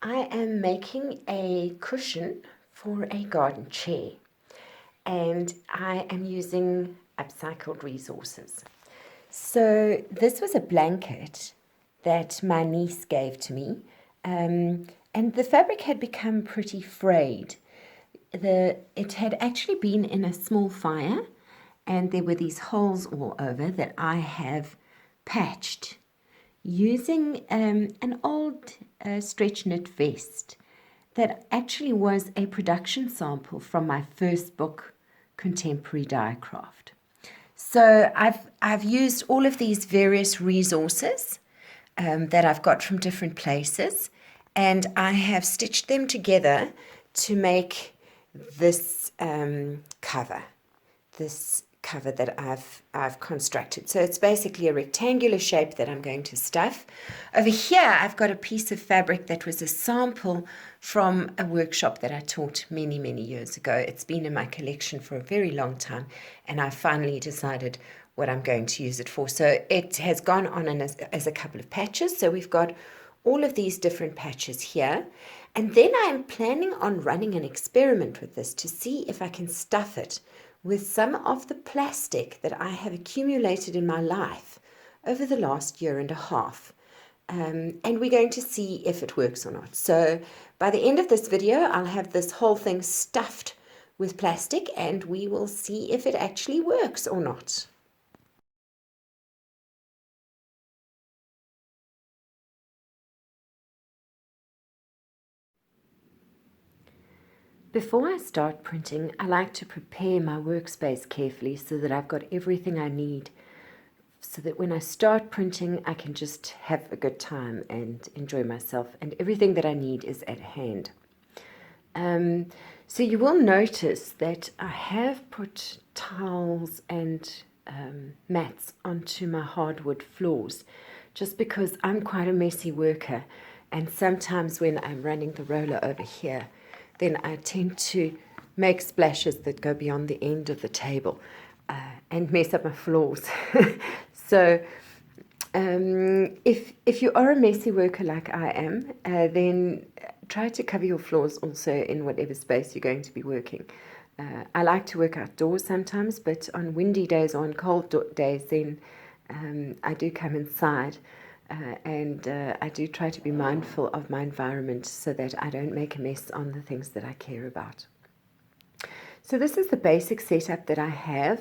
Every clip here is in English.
I am making a cushion for a garden chair, and I am using upcycled resources. So this was a blanket that my niece gave to me, and the fabric had become pretty frayed. It had actually been in a small fire, and there were these holes all over that I have patched using an old stretch knit vest that actually was a production sample from my first book, Contemporary Diecraft. So I've used all of these various resources that I've got from different places, and I have stitched them together to make this cover that I've constructed. So it's basically a rectangular shape that I'm going to stuff. Over here I've got a piece of fabric that was a sample from a workshop that I taught many years ago. It's been in my collection for a very long time, and I finally decided what I'm going to use it for. So it has gone on as a couple of patches. So we've got all of these different patches here, and then I'm planning on running an experiment with this to see if I can stuff it with some of the plastic that I have accumulated in my life over the last year and a half. And we're going to see if it works or not. So by the end of this video, I'll have this whole thing stuffed with plastic, and we will see if it actually works or not. Before I start printing, I like to prepare my workspace carefully so that I've got everything I need, so that when I start printing, I can just have a good time and enjoy myself, and everything that I need is at hand. So you will notice that I have put tiles and mats onto my hardwood floors, just because I'm quite a messy worker, and sometimes when I'm running the roller over here, then I tend to make splashes that go beyond the end of the table and mess up my floors. So if you are a messy worker like I am, then try to cover your floors also in whatever space you're going to be working. I like to work outdoors sometimes, but on windy days or on cold days, then I do come inside. And I do try to be mindful of my environment so that I don't make a mess on the things that I care about. So this is the basic setup that I have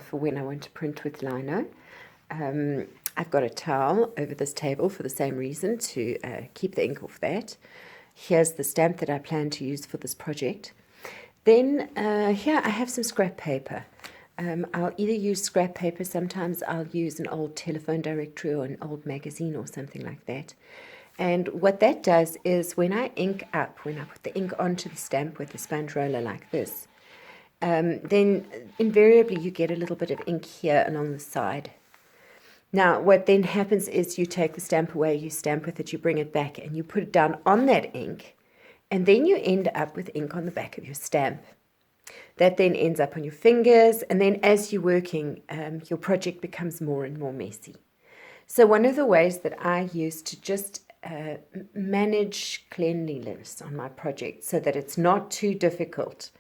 for when I want to print with lino. I've got a towel over this table for the same reason, to keep the ink off that. Here's the stamp that I plan to use for this project. Then here I have some scrap paper. I'll either use scrap paper, sometimes I'll use an old telephone directory or an old magazine or something like that. And what that does is when I put the ink onto the stamp with a sponge roller like this, then invariably you get a little bit of ink here along the side. Now what then happens is you take the stamp away, you stamp with it, you bring it back and you put it down on that ink, and then you end up with ink on the back of your stamp. That then ends up on your fingers, and then as you're working, your project becomes more and more messy. So one of the ways that I use to just manage cleanliness on my project so that it's not too difficult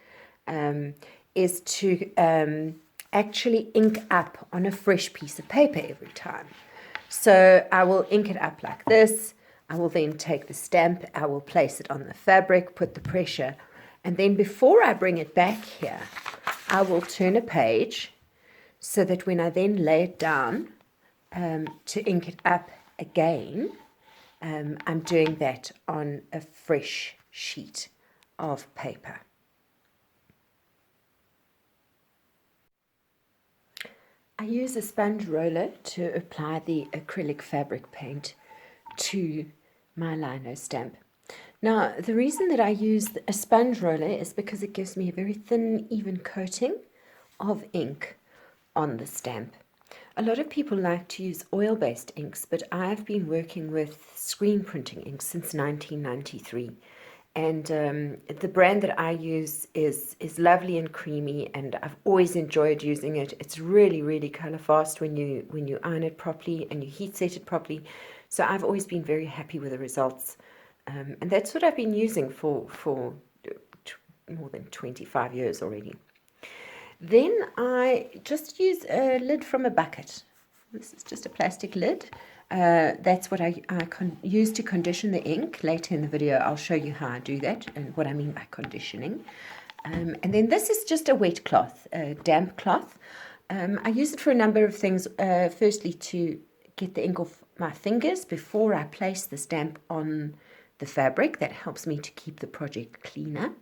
is to actually ink up on a fresh piece of paper every time. So I will ink it up like this. I will then take the stamp, I will place it on the fabric, put the pressure, and then before I bring it back here, I will turn a page so that when I then lay it down to ink it up again, I'm doing that on a fresh sheet of paper. I use a sponge roller to apply the acrylic fabric paint to my lino stamp. Now, the reason that I use a sponge roller is because it gives me a very thin, even coating of ink on the stamp. A lot of people like to use oil-based inks, but I've been working with screen printing inks since 1993. And the brand that I use is lovely and creamy, and I've always enjoyed using it. It's really color fast when you iron it properly and you heat set it properly. So I've always been very happy with the results And that's what I've been using for more than 25 years already. Then I just use a lid from a bucket. This is just a plastic lid. That's what I use to condition the ink. Later in the video, I'll show you how I do that and what I mean by conditioning. And then this is just a wet cloth, a damp cloth. I use it for a number of things. Firstly, to get the ink off my fingers before I place the stamp on the fabric. That helps me to keep the project cleaner.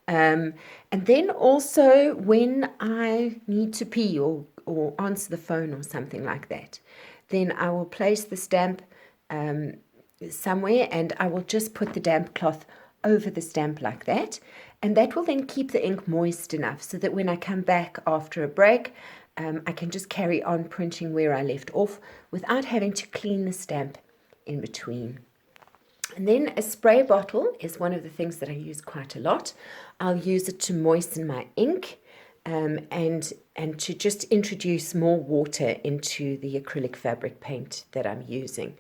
And then also when I need to pee or answer the phone or something like that, then I will place the stamp somewhere, and I will just put the damp cloth over the stamp like that, and that will then keep the ink moist enough so that when I come back after a break, I can just carry on printing where I left off without having to clean the stamp in between. And then a spray bottle is one of the things that I use quite a lot. I'll use it to moisten my ink and to just introduce more water into the acrylic fabric paint that I'm using.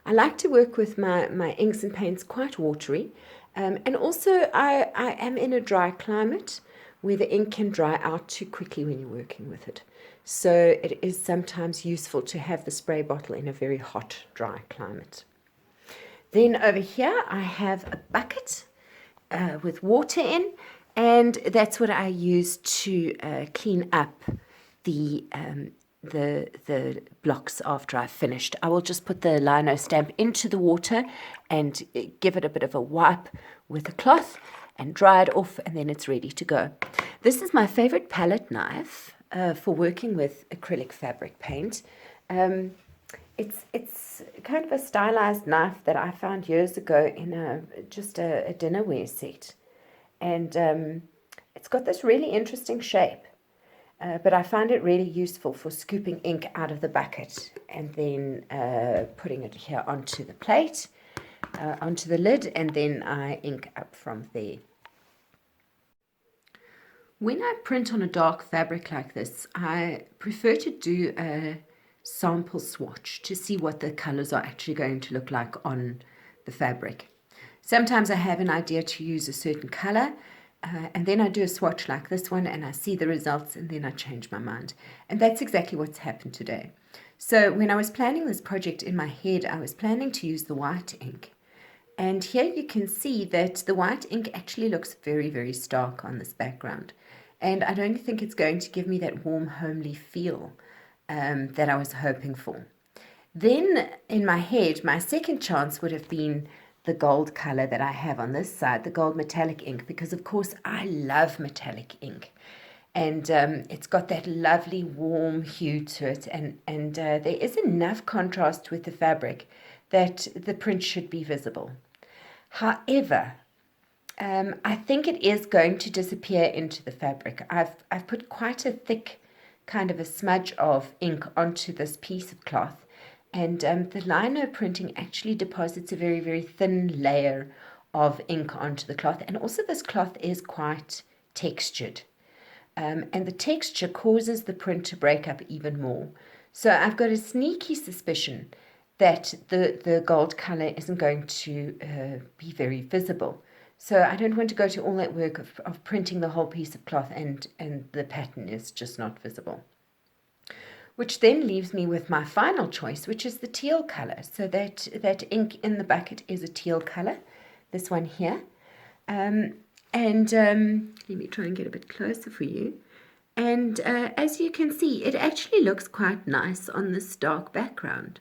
I like to work with my inks and paints quite watery. And also I am in a dry climate where the ink can dry out too quickly when you're working with it. So it is sometimes useful to have the spray bottle in a very hot, dry climate. Then over here I have a bucket with water in, and that's what I use to clean up the blocks after I've finished. I will just put the lino stamp into the water and give it a bit of a wipe with a cloth and dry it off, and then it's ready to go. This is my favorite palette knife for working with acrylic fabric paint. It's kind of a stylized knife that I found years ago in just a dinnerware set, and it's got this really interesting shape, but I find it really useful for scooping ink out of the bucket and then putting it here onto the plate, onto the lid, and then I ink up from there. When I print on a dark fabric like this, I prefer to do a sample swatch to see what the colors are actually going to look like on the fabric. Sometimes I have an idea to use a certain color, and then I do a swatch like this one and I see the results, and then I change my mind. And that's exactly what's happened today. So when I was planning this project in my head, I was planning to use the white ink. And here you can see that the white ink actually looks very, very stark on this background. And I don't think it's going to give me that warm, homely feel that I was hoping for. Then in my head, my second chance would have been the gold color that I have on this side, the gold metallic ink, because of course I love metallic ink. And it's got that lovely warm hue to it, and there is enough contrast with the fabric that the print should be visible. However, I think it is going to disappear into the fabric. I've put quite a thick kind of a smudge of ink onto this piece of cloth, and the lino printing actually deposits a very, very thin layer of ink onto the cloth, and also this cloth is quite textured, and the texture causes the print to break up even more. So I've got a sneaky suspicion that the gold color isn't going to be very visible. So I don't want to go to all that work of printing the whole piece of cloth and the pattern is just not visible. Which then leaves me with my final choice, which is the teal color. So that ink in the bucket is a teal color, this one here. Let me try and get a bit closer for you. And as you can see, it actually looks quite nice on this dark background.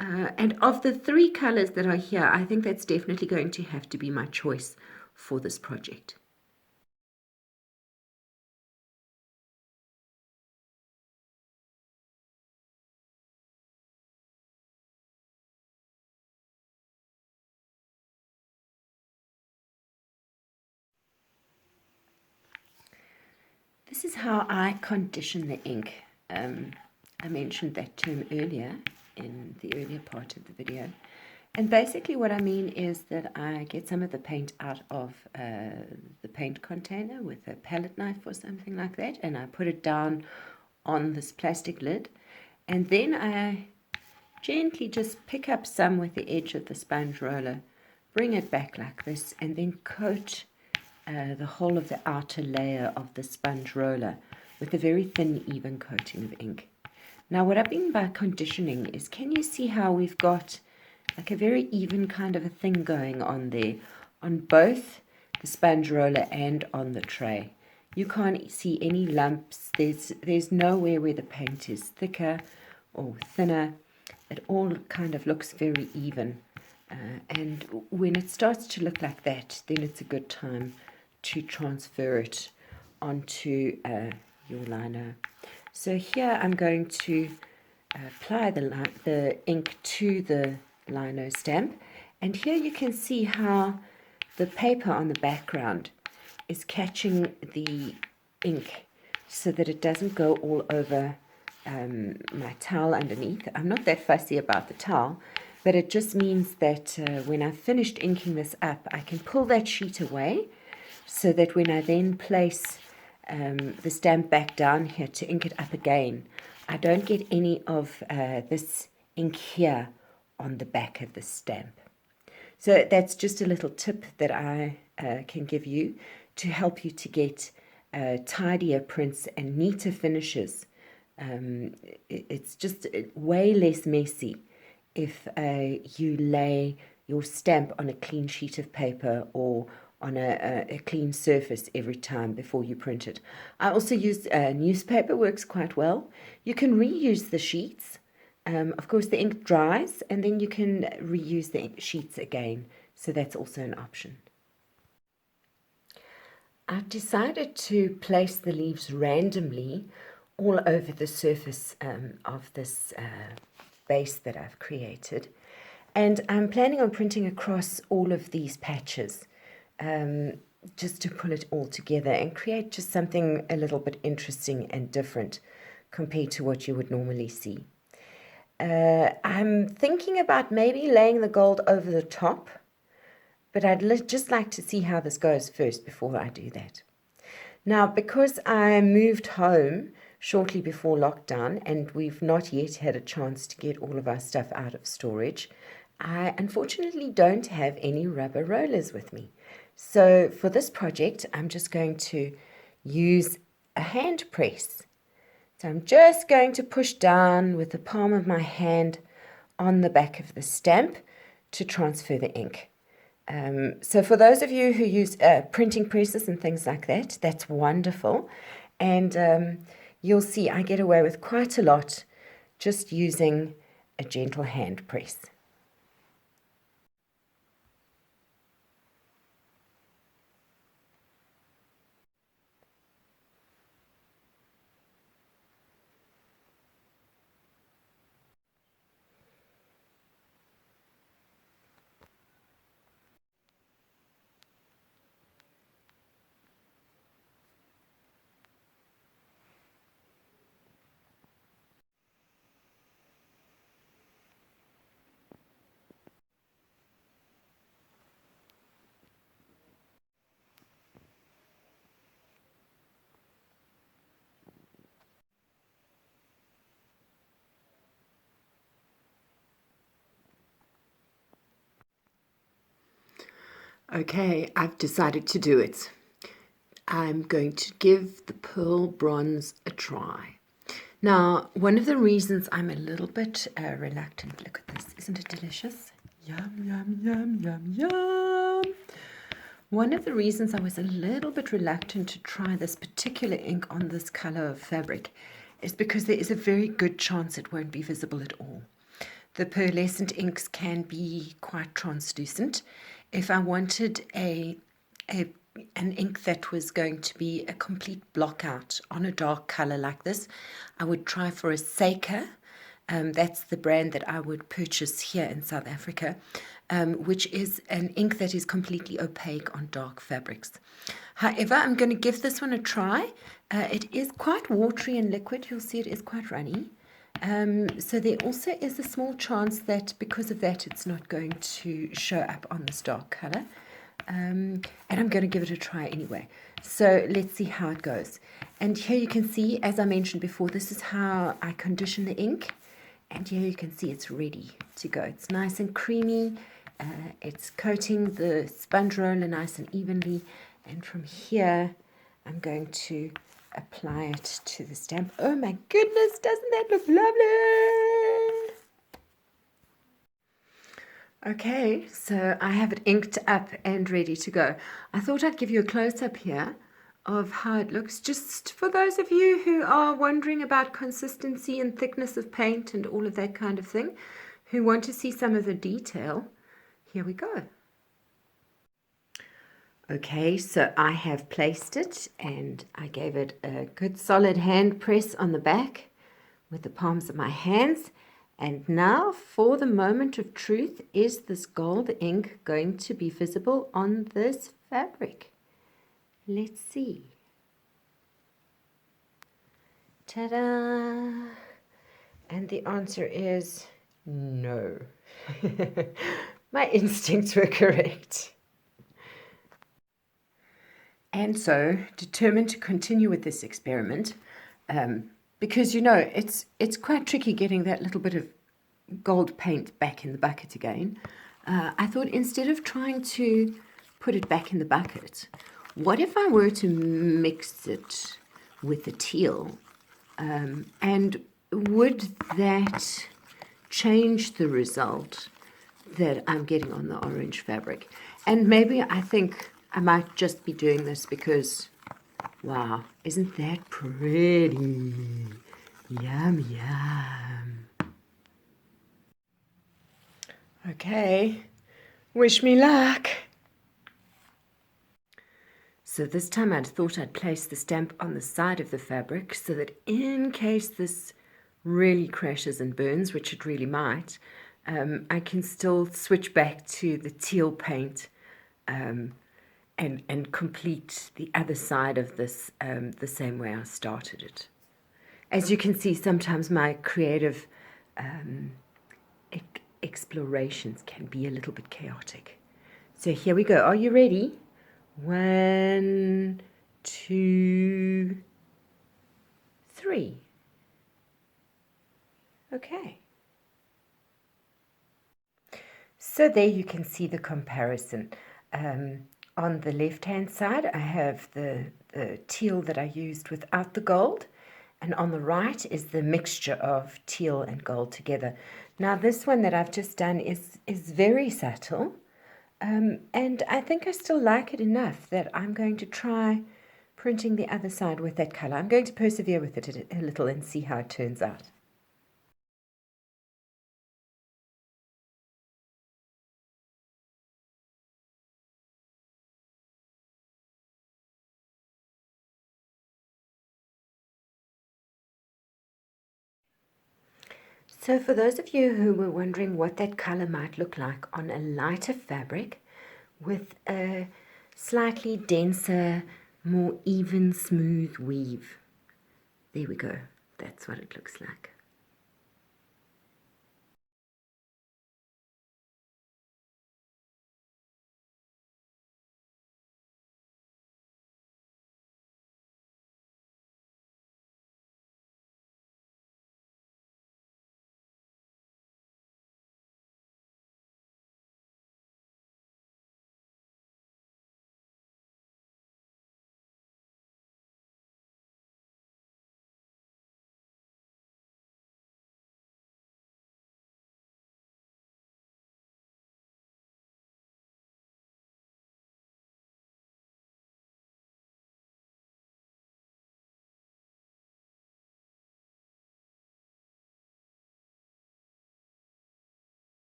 And of the three colors that are here, I think that's definitely going to have to be my choice for this project. This is how I condition the ink. I mentioned that term earlier in the earlier part of the video. And basically what I mean is that I get some of the paint out of the paint container with a palette knife or something like that, and I put it down on this plastic lid, and then I gently just pick up some with the edge of the sponge roller, bring it back like this, and then coat the whole of the outer layer of the sponge roller with a very thin, even coating of ink. Now, what I mean by conditioning is, can you see how we've got like a very even kind of a thing going on there on both the sponge roller and on the tray? You can't see any lumps. There's nowhere where the paint is thicker or thinner. It all kind of looks very even. And when it starts to look like that, then it's a good time to transfer it onto your lino. So here I'm going to apply the ink to the lino stamp, and here you can see how the paper on the background is catching the ink so that it doesn't go all over my towel underneath. I'm not that fussy about the towel, but it just means that when I've finished inking this up, I can pull that sheet away so that when I then place the stamp back down here to ink it up again, I don't get any of this ink here on the back of the stamp. So that's just a little tip that I can give you to help you to get tidier prints and neater finishes. It's just way less messy if you lay your stamp on a clean sheet of paper or on a clean surface every time before you print it. I also use newspaper, works quite well. You can reuse the sheets. Of course, the ink dries, and then you can reuse the sheets again. So that's also an option. I've decided to place the leaves randomly all over the surface of this base that I've created. And I'm planning on printing across all of these patches just to pull it all together and create just something a little bit interesting and different compared to what you would normally see. I'm thinking about maybe laying the gold over the top, but I'd just like to see how this goes first before I do that. Now, because I moved home shortly before lockdown and we've not yet had a chance to get all of our stuff out of storage, I unfortunately don't have any rubber rollers with me. So for this project, I'm just going to use a hand press. So I'm just going to push down with the palm of my hand on the back of the stamp to transfer the ink. So for those of you who use printing presses and things like that, that's wonderful. And you'll see I get away with quite a lot just using a gentle hand press. Okay, I've decided to do it. I'm going to give the pearl bronze a try. Now, one of the reasons I'm a little bit reluctant, look at this, isn't it delicious? Yum, yum, yum, yum, yum. One of the reasons I was a little bit reluctant to try this particular ink on this color of fabric is because there is a very good chance it won't be visible at all. The pearlescent inks can be quite translucent. If I wanted an ink that was going to be a complete blockout on a dark color like this, I would try for a Seika. That's the brand that I would purchase here in South Africa, which is an ink that is completely opaque on dark fabrics. However, I'm going to give this one a try. It is quite watery and liquid. You'll see it is quite runny. So there also is a small chance that because of that it's not going to show up on this dark color. And I'm going to give it a try anyway. So let's see how it goes. And here you can see, as I mentioned before, this is how I condition the ink. And here you can see it's ready to go. It's nice and creamy It's coating the sponge roller nice and evenly, and from here I'm going to apply it to the stamp. Oh my goodness, doesn't that look lovely? Okay, so I have it inked up and ready to go. I thought I'd give you a close-up here of how it looks, just for those of you who are wondering about consistency and thickness of paint and all of that kind of thing, who want to see some of the detail. Here we go. Okay, so I have placed it and I gave it a good solid hand press on the back with the palms of my hands. And now for the moment of truth, is this gold ink going to be visible on this fabric? Let's see. Ta-da! And the answer is no. My instincts were correct. And so, determined to continue with this experiment, because you know it's quite tricky getting that little bit of gold paint back in the bucket again. I thought instead of trying to put it back in the bucket, what if I were to mix it with the teal? And would that change the result that I'm getting on the orange fabric? And maybe I think I might just be doing this because, wow, isn't that pretty? Yum, yum. Okay, wish me luck. So this time I thought I'd place the stamp on the side of the fabric so that in case this really crashes and burns, which it really might, I can still switch back to the teal paint and complete the other side of this the same way I started it. As you can see, sometimes my creative explorations can be a little bit chaotic. So here we go. Are you ready? 1, 2, 3. Okay. So there you can see the comparison. On the left-hand side, I have the teal that I used without the gold, and on the right is the mixture of teal and gold together. Now this one that I've just done is very subtle, and I think I still like it enough that I'm going to try printing the other side with that color. I'm going to persevere with it a little and see how it turns out. So for those of you who were wondering what that color might look like on a lighter fabric with a slightly denser, more even, smooth weave, there we go. That's what it looks like.